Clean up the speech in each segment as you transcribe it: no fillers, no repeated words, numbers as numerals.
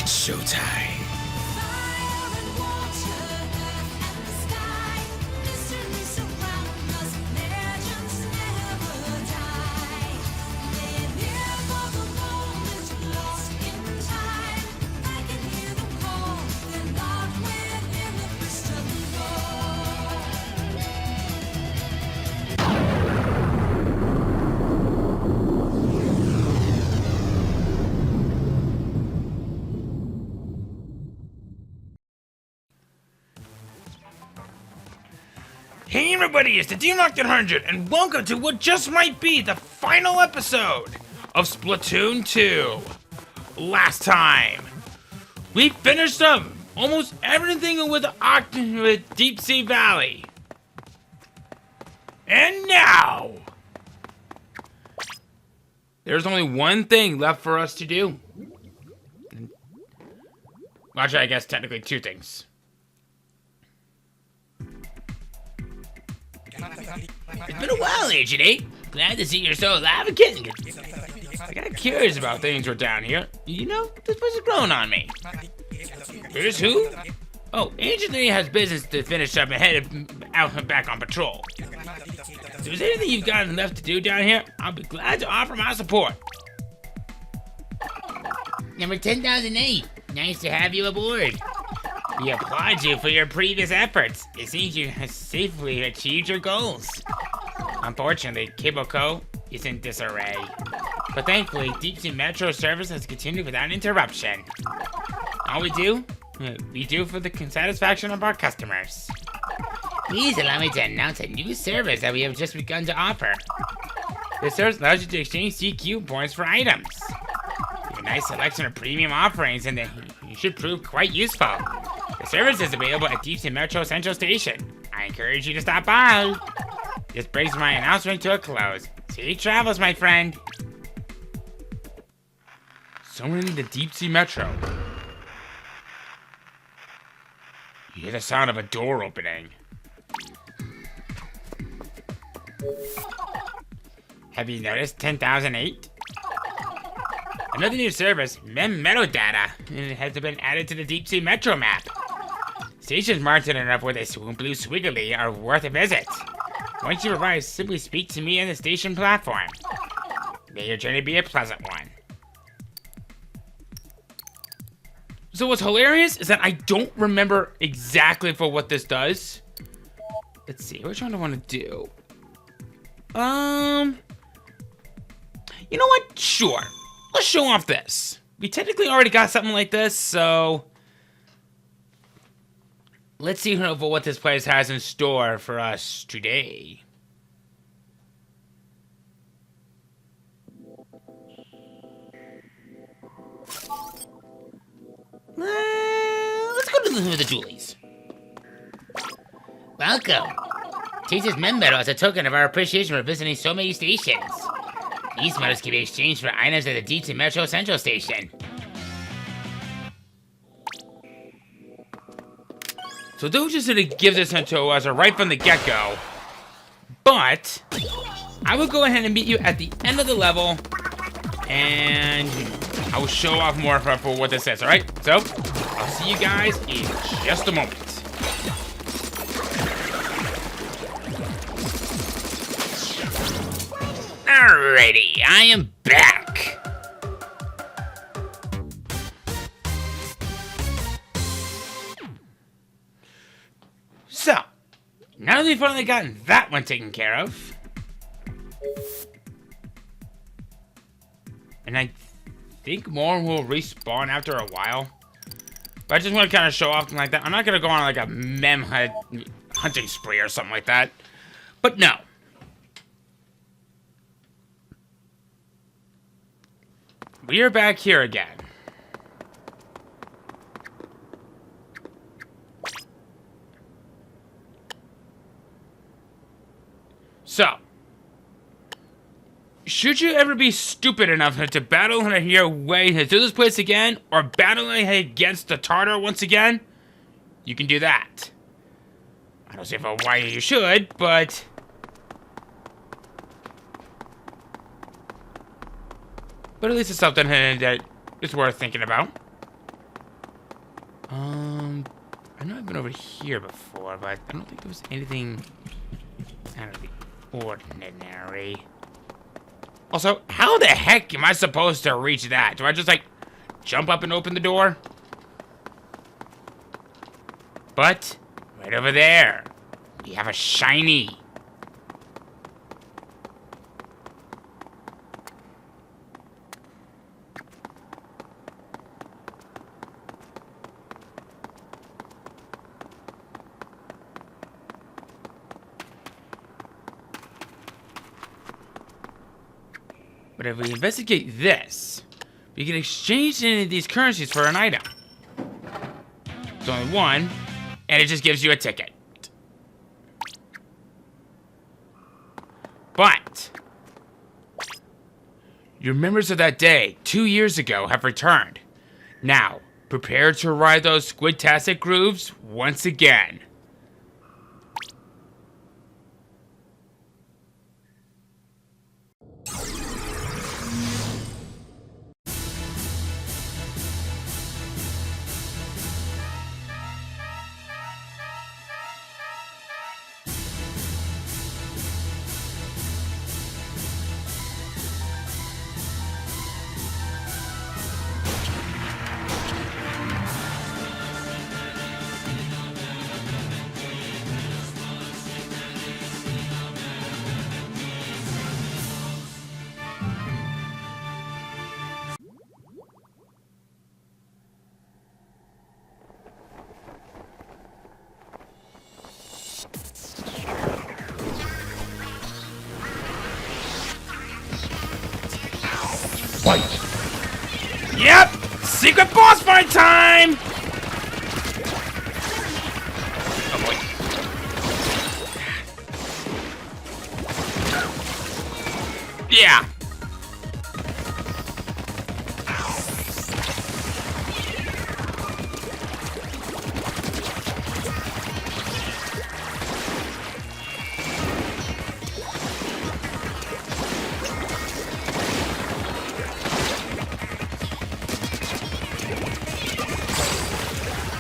It's showtime. Hey everybody, it's the D-Mark100, and welcome to what just might be the final episode of Splatoon 2. Last time, we finished up almost everything with Octo with Deep Sea Valley. And now, there's only one thing left for us to do. Well, actually, I guess technically two things. It's been a while, Agent 8. Glad to see you're still alive again. I got curious about things were down here. You know, this place is growing on me. Here's who? Oh, Agent 3 has business to finish up and head out and back on patrol. If there's anything you've got left to do down here, I'll be glad to offer my support. Number 10,008. Nice to have you aboard. We applaud you for your previous efforts. It seems you have safely achieved your goals. Unfortunately, Cable Co. is in disarray. But thankfully, Deep Sea Metro service has continued without interruption. All we do for the satisfaction of our customers. Please allow me to announce a new service that we have just begun to offer. This service allows you to exchange CQ points for items. We have a nice selection of premium offerings, and they should prove quite useful. The service is available at Deep Sea Metro Central Station. I encourage you to stop by. This brings my announcement to a close. Safe travels, my friend. Someone in the Deep Sea Metro. You hear the sound of a door opening. Have you noticed 10,008? Another new service, Metal Data, has been added to the Deep Sea Metro map. Stations marked enough with a blue squiggly are worth a visit. Once you arrive, simply speak to me on the station platform. May your journey be a pleasant one. So what's hilarious is that I don't remember exactly for what this does. Let's see, which one do I want to do? You know what? Sure. Let's show off this. We technically already got something like this, so let's see what this place has in store for us today. Let's go to the Julies. Welcome. Take this medal as a token of our appreciation for visiting so many stations. These medals can be exchanged for items at the Deep Sea Metro Central Station. So those just sort of give this to us right from the get-go. But I will go ahead and meet you at the end of the level, and I will show off more for what this is, alright? So, I'll see you guys in just a moment. Alrighty, I am back. So, now that we've finally gotten that one taken care of, and I think more will respawn after a while, but I just want to kind of show off something like that. I'm not going to go on like a hunting spree or something like that, but no. We are back here again. So, should you ever be stupid enough to battle your way to this place again, or battle against the Tartar once again, you can do that. I don't say for why you should, but at least it's something that is worth thinking about. I know I've been over here before, but I don't think there was anything out of the ordinary. Also, how the heck am I supposed to reach that? Do I just, like, jump up and open the door? But, right over there, we have a shiny. But if we investigate this, we can exchange any of these currencies for an item. It's only one, and it just gives you a ticket. But your memories of that day 2 years ago have returned. Now, prepare to ride those squid-tastic grooves once again. Fight! Yep! Secret boss fight time! Oh boy. Yeah.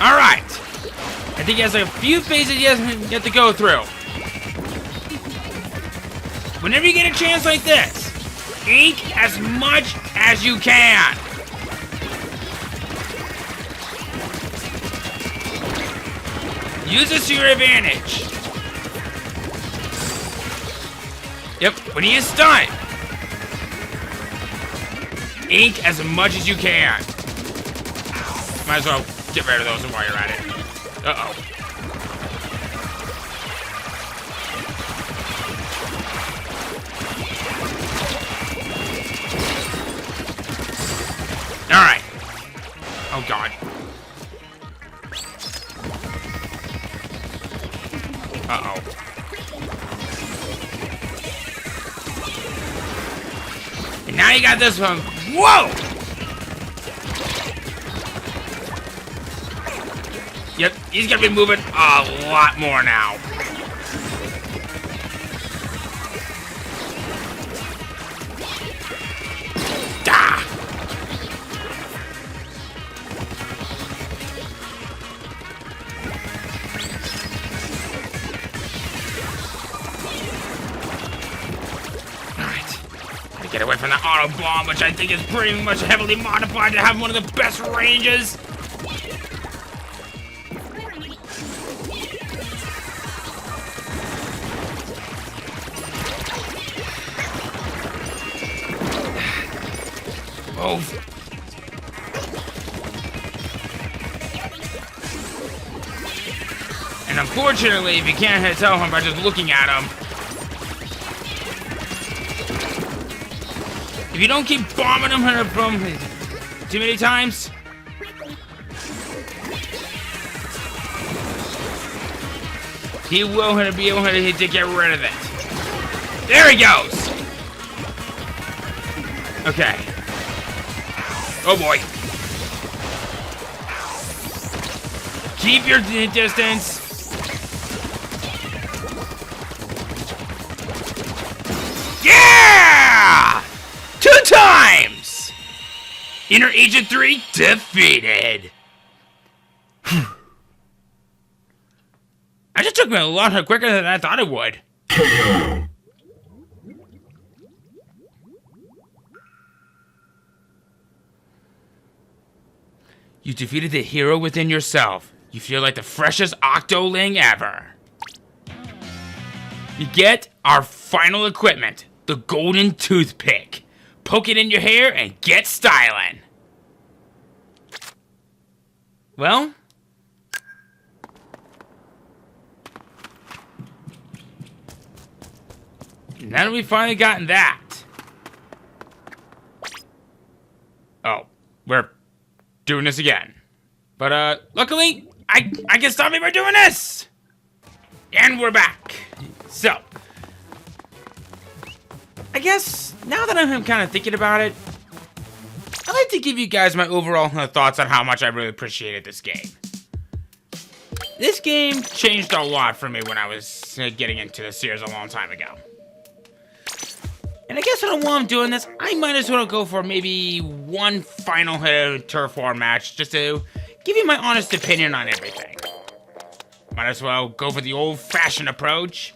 Alright. I think he has a few phases he has yet to go through. Whenever you get a chance like this, ink as much as you can. Use this to your advantage. Yep, when he is stunned, ink as much as you can. Might as well get rid of those while you're at it. Uh-oh. Alright. Oh, God. Uh-oh. And now you got this one. Whoa! Yep, he's gonna be moving a lot more now. Ah! Alright. Gotta get away from the auto bomb, which I think is pretty much heavily modified to have one of the best ranges. Oh. And unfortunately, if you can't tell him by just looking at him, if you don't keep bombing him from too many times, he will be able to get rid of it. There he goes. Okay. Oh boy. Keep your distance. Yeah! 2 times! Inner Agent 3 defeated. That just took me a lot quicker than I thought it would. You defeated the hero within yourself. You feel like the freshest Octoling ever. You get our final equipment, the golden toothpick. Poke it in your hair and get styling. Well, now that we've finally gotten that. Oh, we're doing this again. But luckily, I can stop me by doing this. And we're back. So, I guess now that I'm kind of thinking about it, I'd like to give you guys my overall thoughts on how much I really appreciated this game. This game changed a lot for me when I was getting into the series a long time ago. And I guess while I'm doing this, I might as well go for maybe one final turf war match just to give you my honest opinion on everything. Might as well go for the old-fashioned approach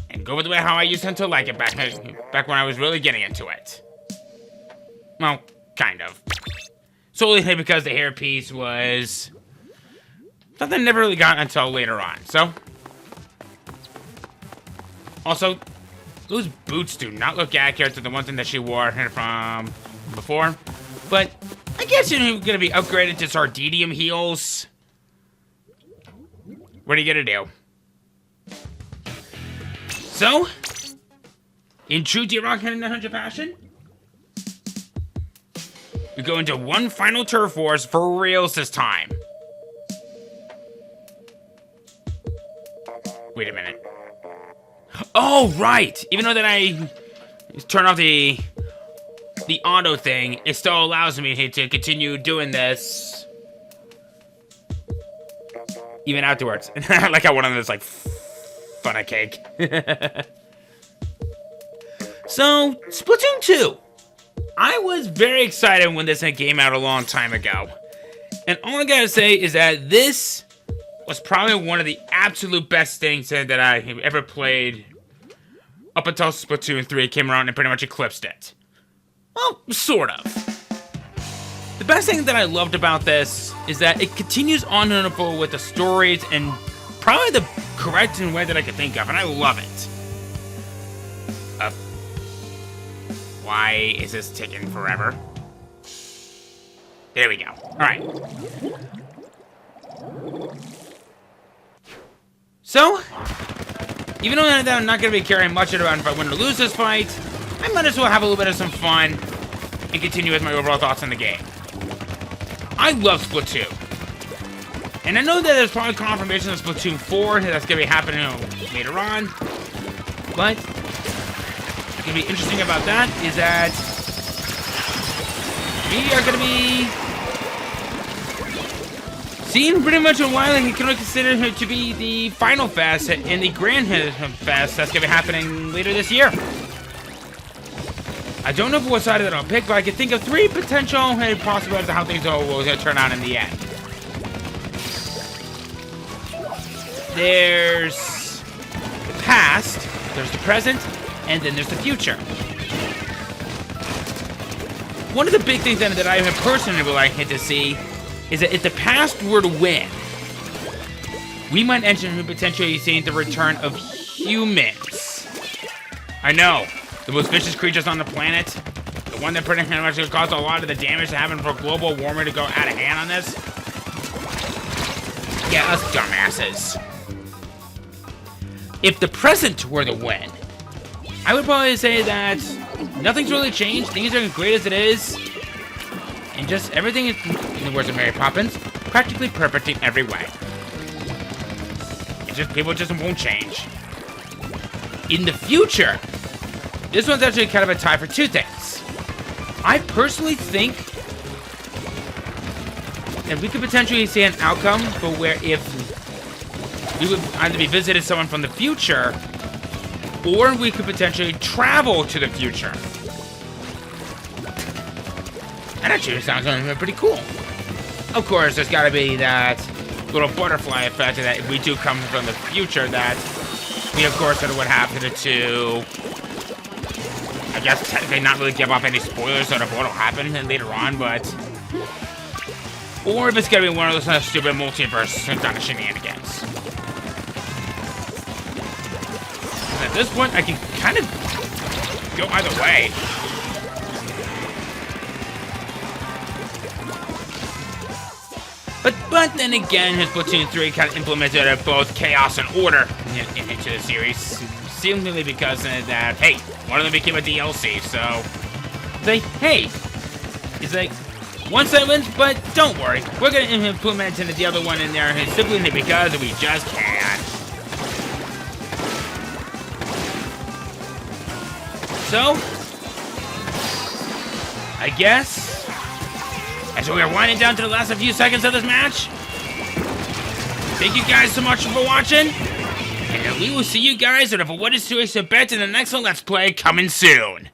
and go with the way how I used to like it back when I was really getting into it. Well, kind of. Solely because the hairpiece was something I never really got until later on, so. Also, those boots do not look accurate to the one thing that she wore from before. But I guess you're gonna be upgraded to Sardinium heels. What are you gonna do? So, in true D-Rock 100 fashion, we go into one final turf wars for reals this time. Wait a minute. Oh, right! Even though that I turn off the auto thing, it still allows me to continue doing this even afterwards. Like I wanted this, like, fun of cake. So, Splatoon 2. I was very excited when this came out a long time ago. And all I gotta say is that this was probably one of the absolute best things that I have ever played up until Splatoon 3 came around and pretty much eclipsed it. Well, sort of. The best thing that I loved about this is that it continues on and on with the stories and probably the correct way that I could think of, and I love it. Why is this taking forever? There we go. Alright. So, even though I'm not going to be caring much about if I win or lose this fight, I might as well have a little bit of some fun and continue with my overall thoughts on the game. I love Splatoon. And I know that there's probably confirmation of Splatoon 4 that's going to be happening later on. But what's going to be interesting about that is that we are going to be seeing pretty much a while and you can consider to be the final fest and the grand fest that's going to be happening later this year. I don't know what side that I'll pick, but I can think of 3 potential possibilities of how things will turn out in the end. There's the past, there's the present, and then there's the future. One of the big things that I personally would like to see is that if the past were to win, we might enter potentially seeing the return of humans. I know. The most vicious creatures on the planet. The one that pretty much caused a lot of the damage to happen for global warming to go out of hand on this. Yeah, us dumbasses. If the present were to win, I would probably say that nothing's really changed. Things are great as it is. And just everything is, in the words of Mary Poppins, practically perfect in every way. It's just, people just won't change. In the future, this one's actually kind of a tie for 2 things. I personally think that we could potentially see an outcome for where if we would either be visited someone from the future, or we could potentially travel to the future. That actually sounds pretty cool. Of course, there's gotta be that little butterfly effect that if we do come from the future, that we of course would happen to, I guess technically not really give off any spoilers of what'll happen later on, but, or if it's gonna be one of those stupid multiverse kind of shenanigans. And at this point, I can kind of go either way. But then again, his Splatoon 3 kind of implemented both chaos and order into the series, seemingly because of that, hey, one of them became a DLC, so, it's like, hey, it's like, one side wins, but don't worry, we're going to implement the other one in there simply because we just can. So, I guess, as we are winding down to the last few seconds of this match, thank you guys so much for watching, and we will see you guys for what is to expect in the next one Let's Play coming soon.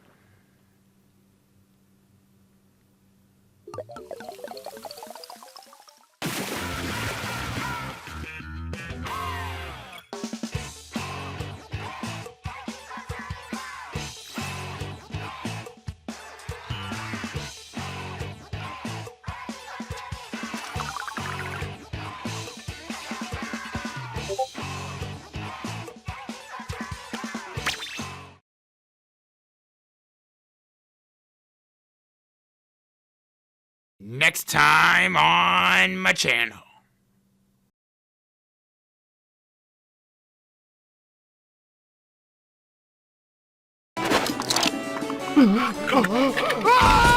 Next time on my channel. Ah!